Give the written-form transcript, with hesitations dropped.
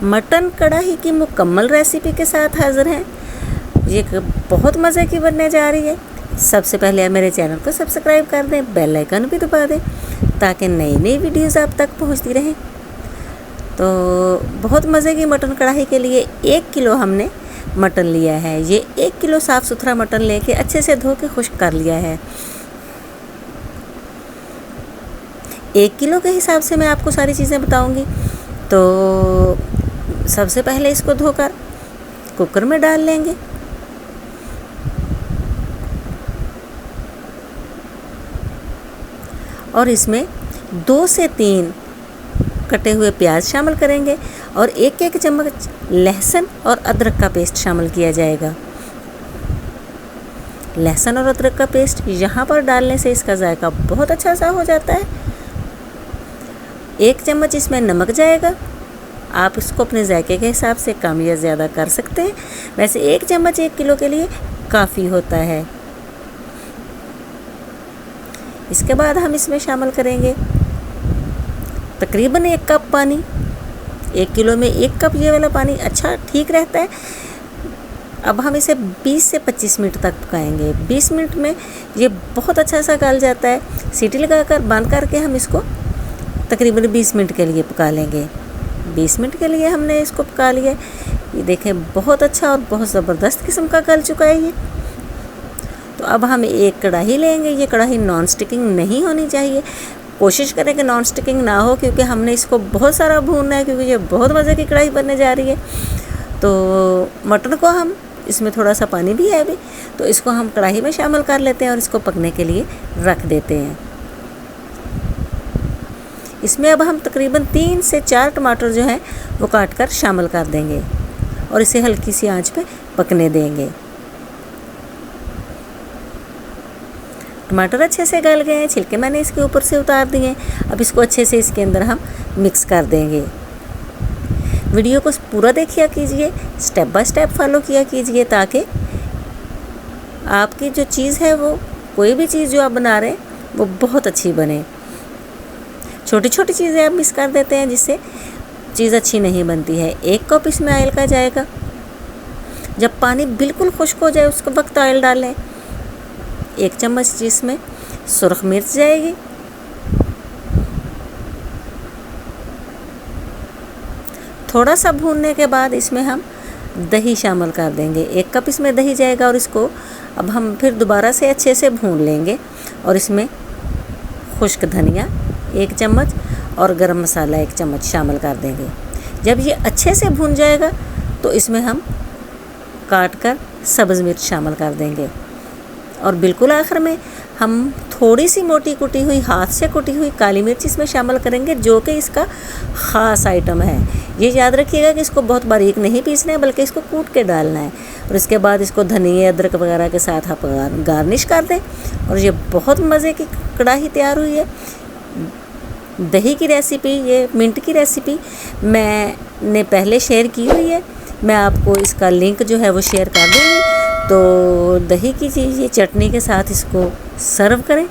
Mutton कढ़ाई की मुकम्मल रेसिपी के साथ हाज़िर हैं। ये बहुत मज़े की बनने जा रही है। सबसे पहले आप मेरे चैनल को सब्सक्राइब कर दें, बेल आइकन भी दबा दें ताकि नई नई वीडियोज़ आप तक पहुंचती रहें। तो बहुत मज़े की मटन कढ़ाई के लिए 1 किलो हमने मटन लिया है। ये 1 किलो साफ़ सुथरा मटन लेके अच्छे से धो के खुश्क कर लिया है। 1 किलो के हिसाब से मैं आपको सारी चीज़ें बताऊंगी। तो सबसे पहले इसको धोकर कुकर में डाल लेंगे। और इसमें 2 से 3 कटे हुए प्याज शामिल करेंगे और 1-1 चम्मच लहसुन और अदरक का पेस्ट शामिल किया जाएगा। लहसुन और अदरक का पेस्ट यहाँ पर डालने से इसका जायका बहुत अच्छा सा हो जाता है। 1 चम्मच इसमें नमक जाएगा। आप इसको अपने जायके के हिसाब से कम या ज़्यादा कर सकते हैं। वैसे 1 चम्मच 1 किलो के लिए काफ़ी होता है। इसके बाद हम इसमें शामिल करेंगे तकरीबन 1 कप पानी। 1 किलो में 1 कप ये वाला पानी अच्छा ठीक रहता है। अब हम इसे 20 से 25 मिनट तक पकाएंगे। 20 मिनट में ये बहुत अच्छा सा गल जाता है। सीटी लगाकर बंद करके हम इसको तकरीबन 20 मिनट के लिए पका लेंगे। 20 मिनट के लिए हमने इसको पका लिया। ये देखें बहुत अच्छा और बहुत ज़बरदस्त किस्म का गल चुका है ये। तो अब हम एक कढ़ाई लेंगे। ये कढ़ाई नॉन स्टिकिंग नहीं होनी चाहिए। कोशिश करें कि नॉन स्टिकिंग ना हो, क्योंकि हमने इसको बहुत सारा भूनना है, क्योंकि ये बहुत मज़े की कढ़ाई बनने जा रही है। तो मटन को हम इसमें थोड़ा सा पानी भी है अभी, तो इसको हम कढ़ाई में शामिल कर लेते हैं और इसको पकने के लिए रख देते हैं। इसमें अब हम तकरीबन 3 से 4 टमाटर जो हैं वो काट कर शामिल कर देंगे और इसे हल्की सी आंच पे पकने देंगे। टमाटर अच्छे से गल गए हैं, छिलके मैंने इसके ऊपर से उतार दिए। अब इसको अच्छे से इसके अंदर हम मिक्स कर देंगे। वीडियो को पूरा देखिए कीजिए, स्टेप बाय स्टेप फॉलो किया कीजिए ताकि आपकी जो चीज़ है वो कोई भी चीज़ जो आप बना रहे हैं वो बहुत अच्छी बने। छोटी छोटी चीज़ें आप मिस कर देते हैं जिससे चीज़ अच्छी नहीं बनती है। 1 कप इसमें ऑयल का जाएगा। जब पानी बिल्कुल खुश्क हो जाए उस वक्त ऑयल डालें। 1 चम्मच जिसमें सुरख मिर्च जाएगी। थोड़ा सा भूनने के बाद इसमें हम दही शामिल कर देंगे। 1 कप इसमें दही जाएगा और इसको अब हम फिर दोबारा से अच्छे से भून लेंगे। और इसमें खुश्क धनिया 1 चम्मच और गरम मसाला 1 चम्मच शामिल कर देंगे। जब ये अच्छे से भून जाएगा तो इसमें हम काट कर सब्ज़ मिर्च शामिल कर देंगे। और बिल्कुल आखिर में हम थोड़ी सी मोटी कुटी हुई, हाथ से कुटी हुई काली मिर्च इसमें शामिल करेंगे, जो कि इसका ख़ास आइटम है। ये याद रखिएगा कि इसको बहुत बारीक नहीं पीसना है, बल्कि इसको कूट के डालना है। और इसके बाद इसको धनिया अदरक वगैरह के साथ आप गार्निश कर दें और ये बहुत मज़े की कढ़ाई तैयार हुई है। दही की रेसिपी, ये मिंट की रेसिपी मैंने पहले शेयर की हुई है। मैं आपको इसका लिंक जो है वो शेयर कर दूँगी। तो दही की चीज़ ये चटनी के साथ इसको सर्व करें।